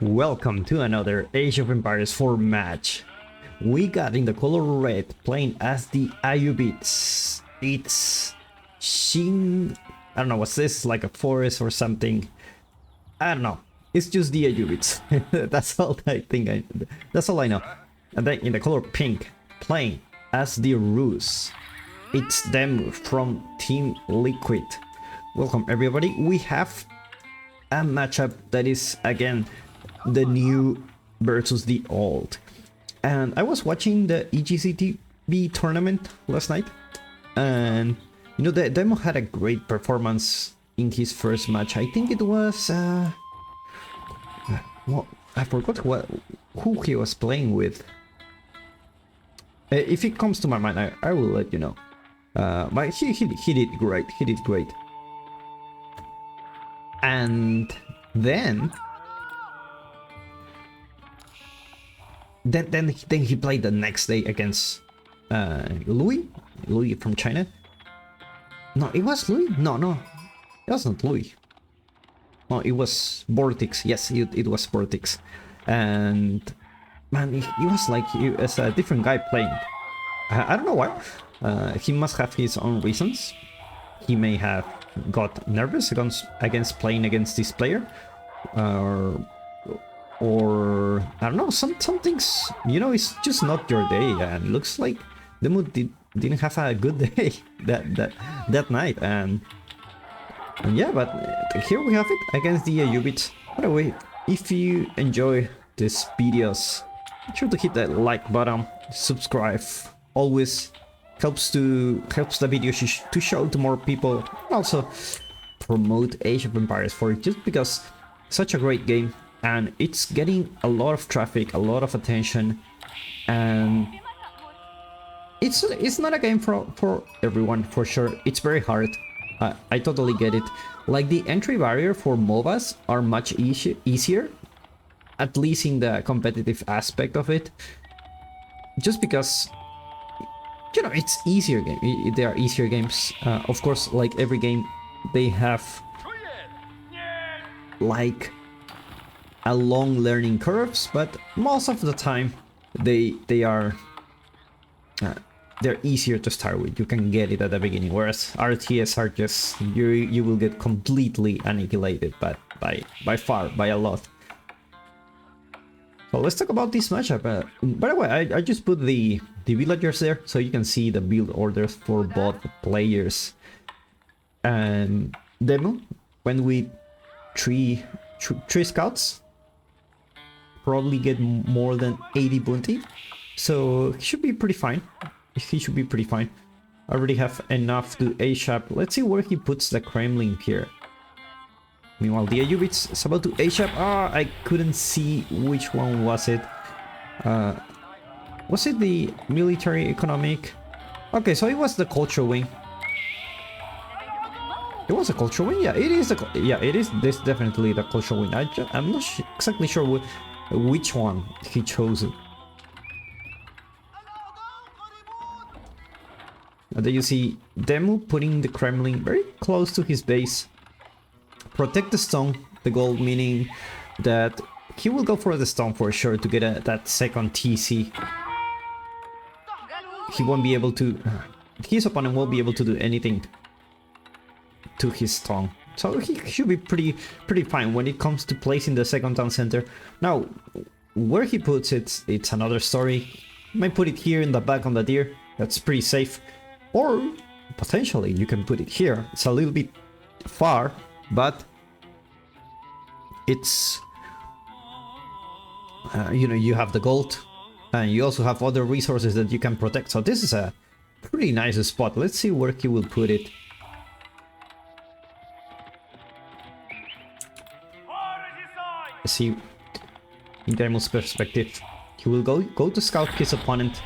Welcome to another Age of Empires 4 match. We got in the color red playing as the Ayyubids. It's Shin... I don't know what's this, like a forest or something. I don't know. It's just the Ayyubids. That's all that's all I know. And then in the color pink, playing as the Rus. It's them from Team Liquid. Welcome everybody. We have a matchup that is again the new versus the old. And I was watching the EGCTV tournament last night, and you know, the demo had a great performance in his first match. I think it was well, I forgot who he was playing with. If it comes to my mind, I will let you know. But he did great. He did great. And then he played the next day against Louis from China. No, it was Louis. No, it wasn't Louis. No, it was Vortex. Yes, it was Vortex. And man, he was like as a different guy playing. I don't know why. He must have his own reasons. He may have got nervous against playing against this player, or I don't know, some things, you know, it's just not your day, and looks like the mood didn't have a good day that night, and yeah, but here we have it against the Ayyubids. By the way, if you enjoy these videos, make sure to hit that like button, subscribe, always helps the video to show to more people, and also promote Age of Empires 4 just because such a great game. And it's getting a lot of traffic, a lot of attention, and it's not a game for everyone, for sure. It's very hard. I totally get it. Like, the entry barrier for MOBAs are much easier, at least in the competitive aspect of it, just because, you know, it's easier game. They are easier games. Of course, like every game, they have like a long learning curves, but most of the time they are they're easier to start with. You can get it at the beginning, whereas RTS are just you will get completely annihilated, but by far, by a lot. So let's talk about this matchup. By the way, I just put the villagers there so you can see the build orders for both players. And demo, when we three scouts, probably get more than 80 bounty, so he should be pretty fine. He should be pretty fine. I already have enough to A-shap. Let's see where he puts the Kremlin here. Meanwhile, the Ayyubids is about to A-shap. I couldn't see which one was it. Was it the military economic? Okay, so it was the culture wing. It was a culture wing? Yeah, it is. It is. This definitely the culture wing. I'm not exactly sure which one he chose. There you see Demu putting the Kremlin very close to his base. Protect the stone, the gold, meaning that he will go for the stone for sure to get that second TC. He won't be able to... His opponent won't be able to do anything to his stone. So he should be pretty fine when it comes to placing the second town center. Now, where he puts it, it's another story. He might put it here in the back on the deer. That's pretty safe. Or potentially you can put it here. It's a little bit far, but it's you know, you have the gold and you also have other resources that you can protect. So this is a pretty nice spot. Let's see where he will put it. See, in Demo's perspective, he will go to scout his opponent.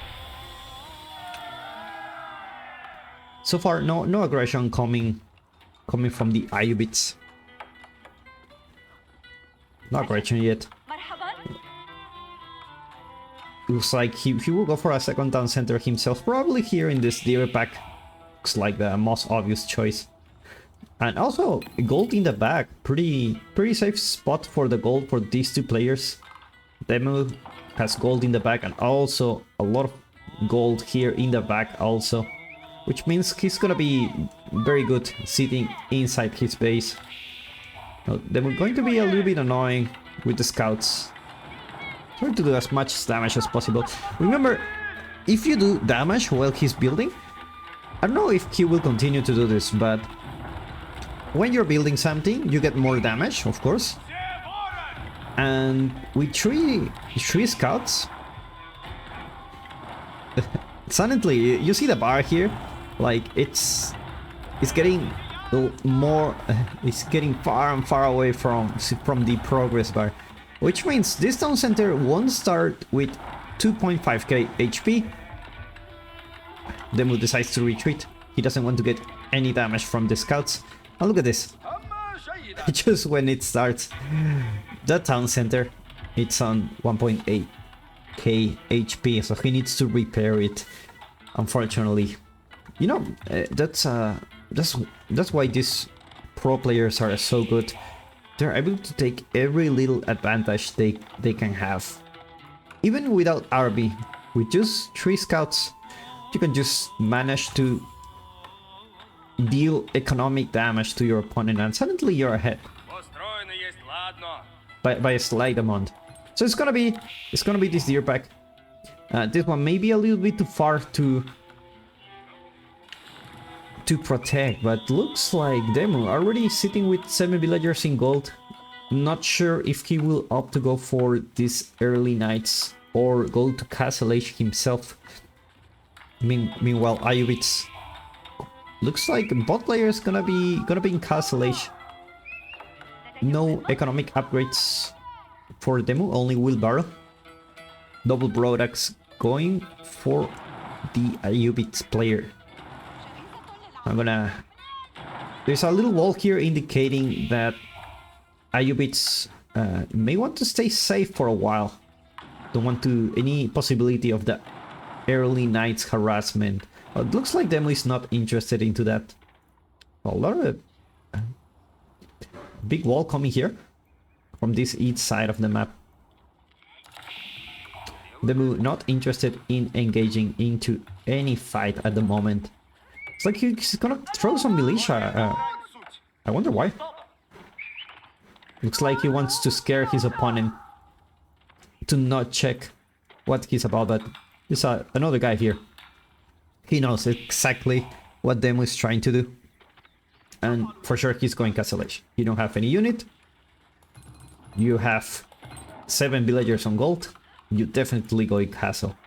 So far, no aggression coming from the Ayyubids. No aggression yet. Looks like he will go for a second town center himself, probably here in this deer pack. Looks like the most obvious choice. And also gold in the back, pretty safe spot for the gold for these two players. Demu has gold in the back and also a lot of gold here in the back also, which means he's gonna be very good sitting inside his base. Now, they were going to be a little bit annoying with the scouts. Try to do as much damage as possible. Remember, if you do damage while he's building, I don't know if he will continue to do this, but when you're building something, you get more damage, of course. And with three scouts, suddenly you see the bar here, like it's getting more, it's getting far and far away from the progress bar, which means this town center won't start with 2.5k HP. Demu decides to retreat. He doesn't want to get any damage from the scouts. And look at this. Just when it starts, the town center, it's on 1.8k HP, so he needs to repair it, unfortunately. You know, that's why these pro players are so good. They're able to take every little advantage they can have. Even without RB, with just 3 scouts, you can just manage to deal economic damage to your opponent and suddenly you're ahead by a slight amount. So it's gonna be this deer pack. This one may be a little bit too far to protect, but looks like Demu already sitting with 7 villagers in gold. Not sure if he will opt to go for these early knights or go to Castle Age himself. Meanwhile, Ayyubids looks like bot player is gonna be in Castle Age. No economic upgrades for Demu, only wheelbarrow. Double broadaxe going for the Ayyubids player. There's a little wall here indicating that Ayyubids may want to stay safe for a while. Don't want any possibility of the early knights harassment. It looks like Demu is not interested into that. A lot of big wall coming here from this east side of the map. Demu not interested in engaging into any fight at the moment. It's like he's gonna throw some militia. I wonder why. Looks like he wants to scare his opponent to not check what he's about, but there's another guy here. He knows exactly what Demu is trying to do. And for sure he's going Castle Age. You don't have any unit. You have 7 villagers on gold. You definitely going Castle.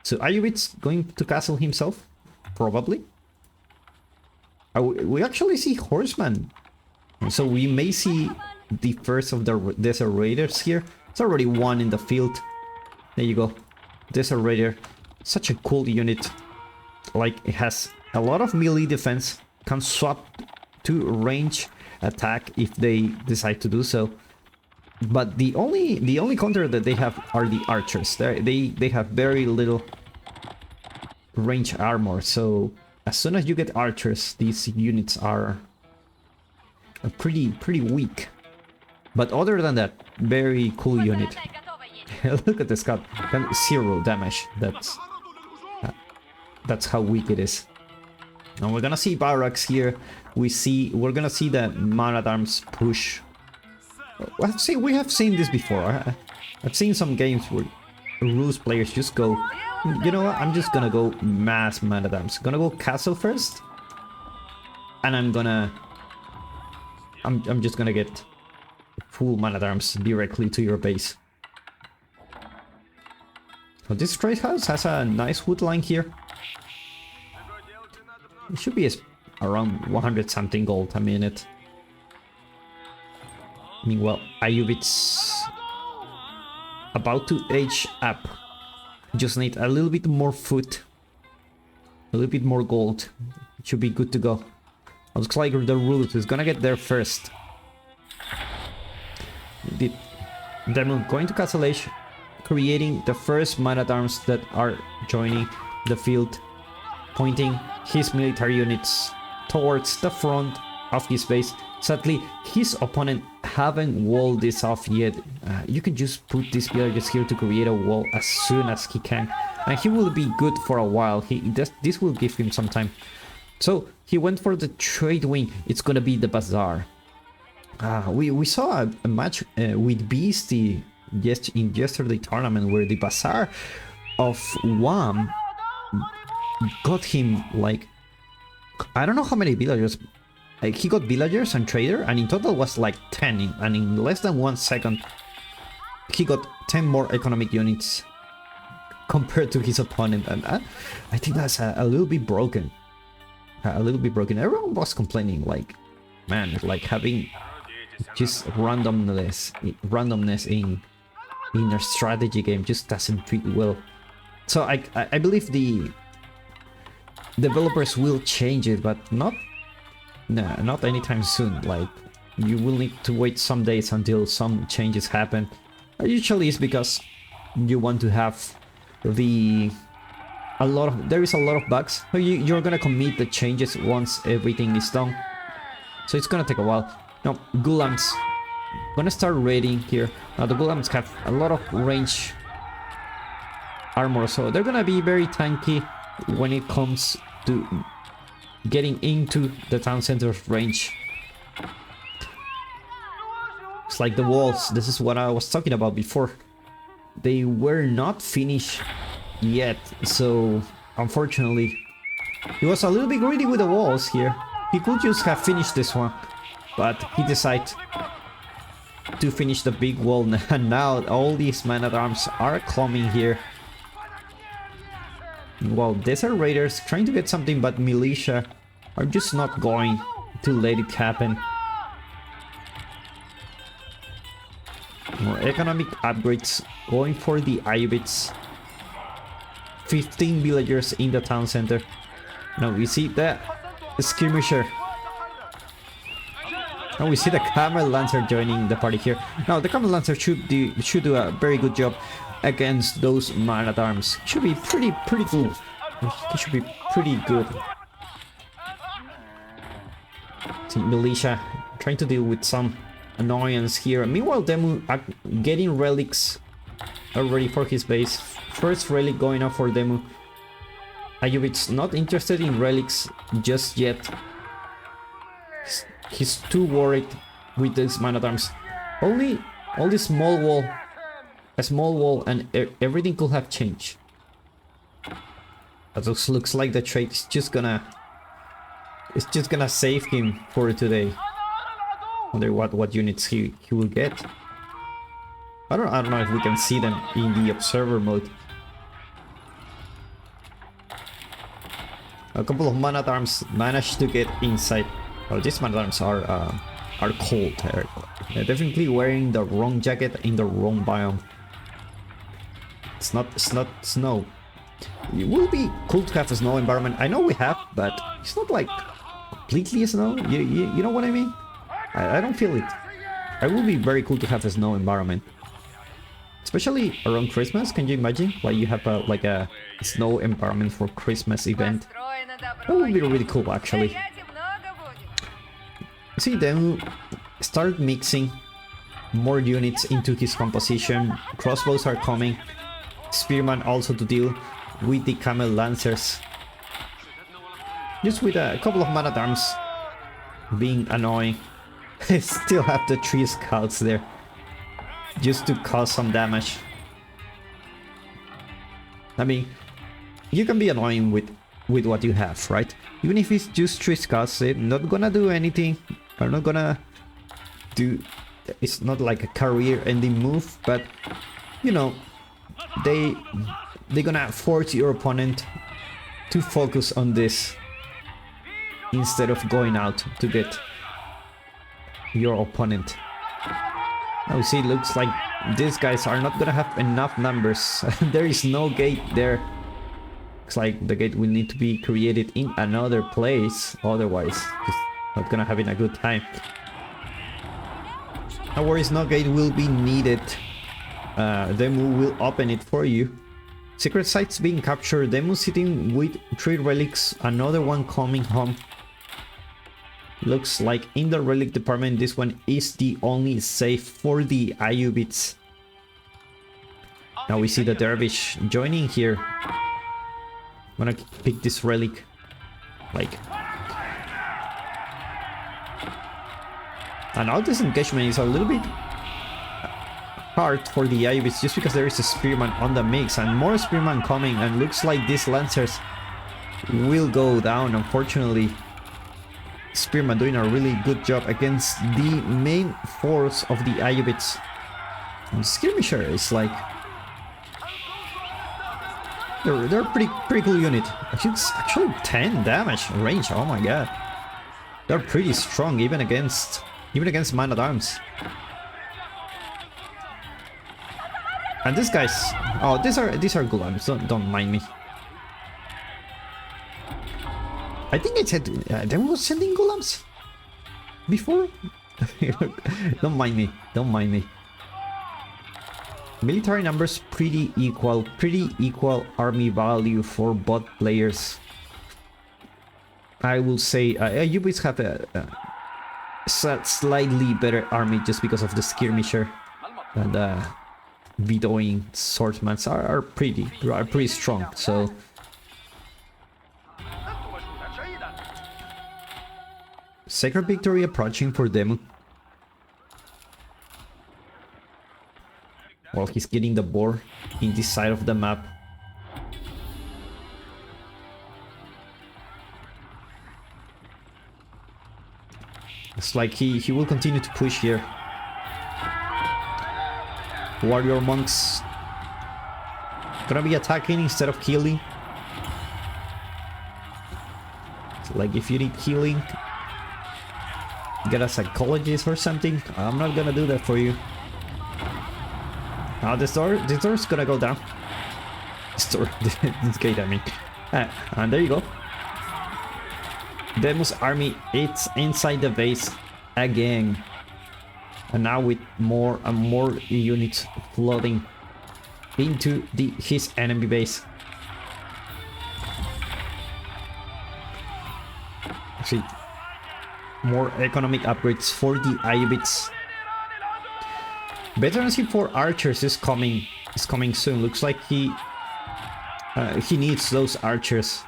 So Ayyubids going to Castle himself? Probably. We actually see Horseman. So we may see the first of the Desert Raiders here. It's already one in the field. There you go. Desert Raider. Such a cool unit. Like, it has a lot of melee defense. Can swap to range attack if they decide to do so. But the only counter that they have are the archers. They have very little range armor. So as soon as you get archers, these units are pretty weak. But other than that, very cool unit. Look at the scout. 0 damage. That's how weak it is. And we're gonna see barracks here. We're gonna see the man-at-arms push. We have seen this before. I've seen some games where Ruse players just go, you know what, I'm just gonna go mass man-at-arms. Gonna go castle first, and I'm just gonna get full man-at-arms directly to your base. So this trade house has a nice wood line here. It should be around 100 something gold a minute. Meanwhile, Ayyubids about to age up. Just need a little bit more food, a little bit more gold. It should be good to go. Looks like the root is gonna get there first. Then going to Castle Age, creating the first man-at-arms that are joining the field, pointing his military units towards the front of his base. Sadly, his opponent haven't walled this off yet. You can just put these villagers here to create a wall as soon as he can, and he will be good for a while. This will give him some time. So he went for the trade wing. It's gonna be the Bazaar. We saw a match with Beastie in yesterday tournament where the Bazaar of Wham got him like, I don't know how many villagers. Like, he got villagers and trader, and in total was like 10, and in less than 1 second he got 10 more economic units compared to his opponent, and I think that's a little bit broken. Everyone was complaining, like, man, like having just randomness in a strategy game just doesn't fit well. So I believe the developers will change it, but not anytime soon. Like, you will need to wait some days until some changes happen. Usually it's because you want to have there is a lot of bugs. So you're gonna commit the changes once everything is done. So it's gonna take a while. Now, Gulams gonna start raiding here. Now the Gulams have a lot of range armor, so they're gonna be very tanky when it comes to getting into the town center's range. It's like the walls. This is what I was talking about before. They were not finished yet, so unfortunately he was a little bit greedy with the walls here. He could just have finished this one, but he decided to finish the big wall, and now all these man-at-arms are coming here. Well, Desert Raiders trying to get something, but militia are just not going to let it happen. More economic upgrades going for the Ayyubids. 15 villagers in the town center. Now we see the skirmisher. Now we see the Camel Lancer joining the party here. Now the Camel Lancer should do a very good job against those man-at-arms. Should be pretty good. It should be pretty good. See, militia trying to deal with some annoyance here. Meanwhile, Demu getting relics already for his base. First relic going up for Demu. Ayyubids not interested in relics just yet. He's too worried with this man-at-arms. Only a small wall, and everything could have changed. That looks like the trade is just gonna save him for today. Wonder what units he will get. I don't know if we can see them in the observer mode. A couple of man-at-arms managed to get inside. Well, these man-at-arms are cold. They're definitely wearing the wrong jacket in the wrong biome. It's not snow. It will be cool to have a snow environment. I know we have, but it's not like completely snow. You know what I mean? I don't feel it. It will be very cool to have a snow environment, especially around Christmas. Can you imagine? Like, you have a snow environment for Christmas event. That would be really cool, actually. See, then start mixing more units into his composition. Crossbows are coming. Spearman also to deal with the Camel Lancers. Just with a couple of man-at-arms being annoying. I still have the 3 scouts there just to cause some damage. I mean, you can be annoying with what you have, right? Even if it's just 3 scouts, they're not gonna do anything. They're not gonna do... It's not like a career-ending move, but, you know, they're gonna force your opponent to focus on this instead of going out to get your opponent. Now see, it looks like these guys are not gonna have enough numbers. There is no gate there. Looks like the gate will need to be created in another place, otherwise it's not gonna having a good time. No worries, no gate will be needed. Demu will open it for you. Secret sites being captured. Demu sitting with 3 relics, another one coming home. Looks like in the relic department, this one is the only safe for the Ayyubids. Now we see the dervish joining here. I'm gonna pick this relic. Like, and now this engagement is a little bit hard for the Ayyubids just because there is a spearman on the mix and more spearman coming, and looks like these lancers will go down. Unfortunately, spearman doing a really good job against the main force of the Ayyubids. And skirmisher is like they're pretty cool unit. It's actually 10 damage range. Oh my god, they're pretty strong even against man at arms. And these guys, oh, these are gulams. Don't mind me. I think I said they were sending gulams before. Don't mind me. Don't mind me. Military numbers pretty equal army value for both players. I will say Ayyubids have a slightly better army just because of the skirmisher, and vetoing swordsmen are pretty strong. So sacred victory approaching for them. Well, he's getting the boar in this side of the map. It's like he will continue to push here. Warrior monks gonna be attacking instead of healing. So like, if you need healing, get a psychologist or something. I'm not gonna do that for you. Now this door's gonna go down. This gate, I mean. And there you go. Demu's army, it's inside the base again. And now with more and more units flooding into his enemy base. See, more economic upgrades for the Ayyubids. Veterancy for archers is coming soon. Looks like he needs those archers.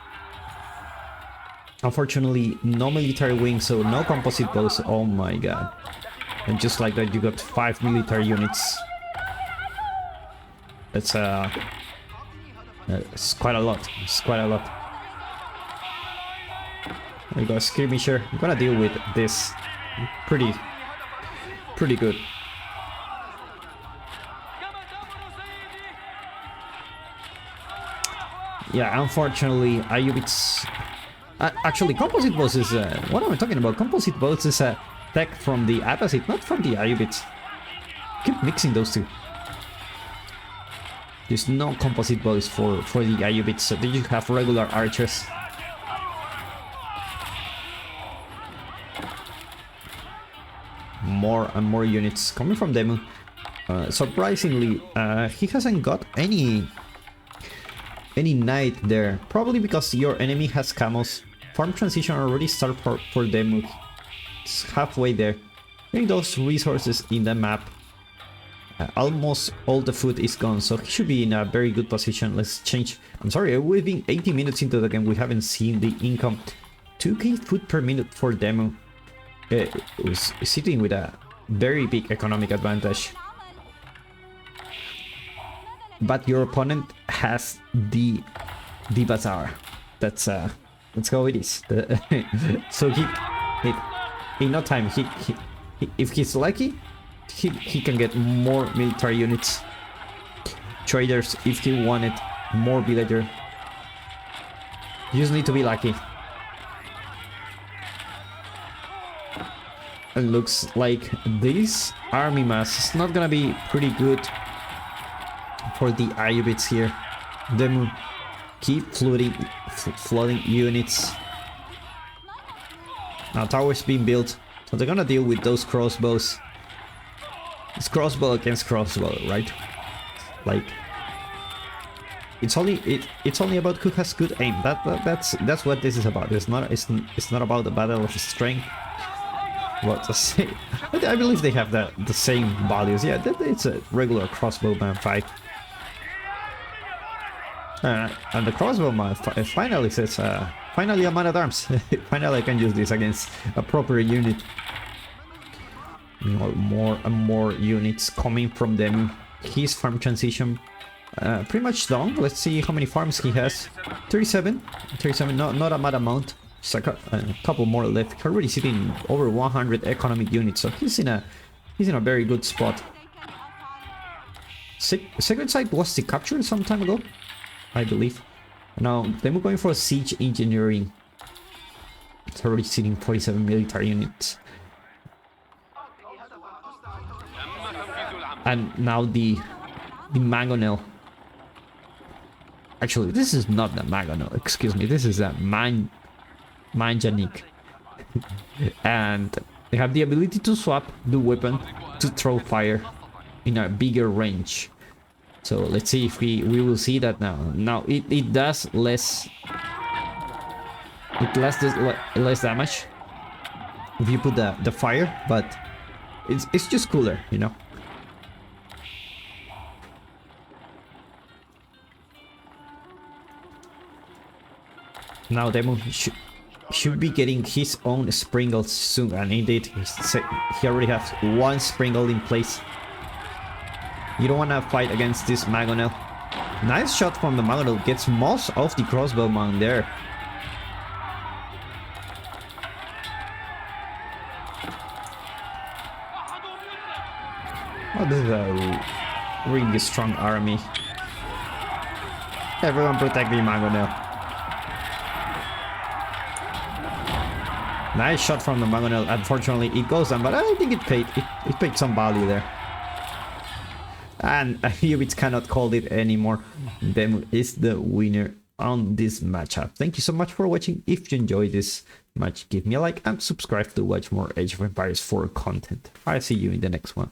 Unfortunately, no military wing, so no composite bows. Oh my god. And just like that, you got 5 military units. That's it's quite a lot. It's quite a lot. We got a skirmisher. I'm gonna deal with this pretty good. Yeah, unfortunately, Ayyubids. Actually, composite bows is what am I talking about? Composite bows is a tech from the Abbasid, not from the Ayyubids. Keep mixing those two. There's no composite bows for the Ayyubids, so they just have regular archers. More and more units coming from Demu. Surprisingly, he hasn't got any knight there. Probably because your enemy has camos. Farm transition already started for Demu. It's halfway there. Getting those resources in the map. Almost all the food is gone, so he should be in a very good position. Let's change. I'm sorry, we've been 80 minutes into the game. We haven't seen the income. 2k food per minute for Demu. Is sitting with a very big economic advantage. But your opponent has the Bazaar. That's how it is. So he in no time, if he's lucky, he can get more military units. Traders, if he wanted more villager. You just need to be lucky. And looks like this army mass is not gonna be pretty good for the Ayyubids here. Them keep flooding units. Now towers being built, so they're gonna deal with those crossbows. It's crossbow against crossbow, right? Like, it's only about who has good aim. That's what this is about. It's not about the battle of strength. what to say. I believe they have the same values. Yeah, it's a regular crossbowman fight. And the crossbowman finally says, finally a man at arms. Finally I can use this against a proper unit. More and more units coming from them. His farm transition pretty much done. Let's see how many farms he has. 37, not a bad amount. Just a couple more left. He's already sitting over 100 economic units, so he's in a very good spot. Secret site was the capture some time ago, I believe. Now then we're going for a siege engineering. It's already sitting 47 military units. And now the mangonel. Actually, this is not the mangonel. Excuse me. This is a manjanik. And they have the ability to swap the weapon to throw fire in a bigger range. So let's see if we will see that now. Now it does less. It does less damage if you put the fire, but it's just cooler, you know. Now Demon should be getting his own sprinkles soon, and indeed he already has one sprinkle in place. You don't want to fight against this mangonel. Nice shot from the mangonel, gets most of the crossbowman there. Oh, this is a really strong army. Everyone protect the mangonel. Nice shot from the mangonel. Unfortunately, it goes down, but I think it paid some value there. And Ayyubids cannot call it anymore. Demu is the winner on this matchup. Thank you so much for watching. If you enjoyed this match, give me a like and subscribe to watch more Age of Empires 4 content. I'll see you in the next one.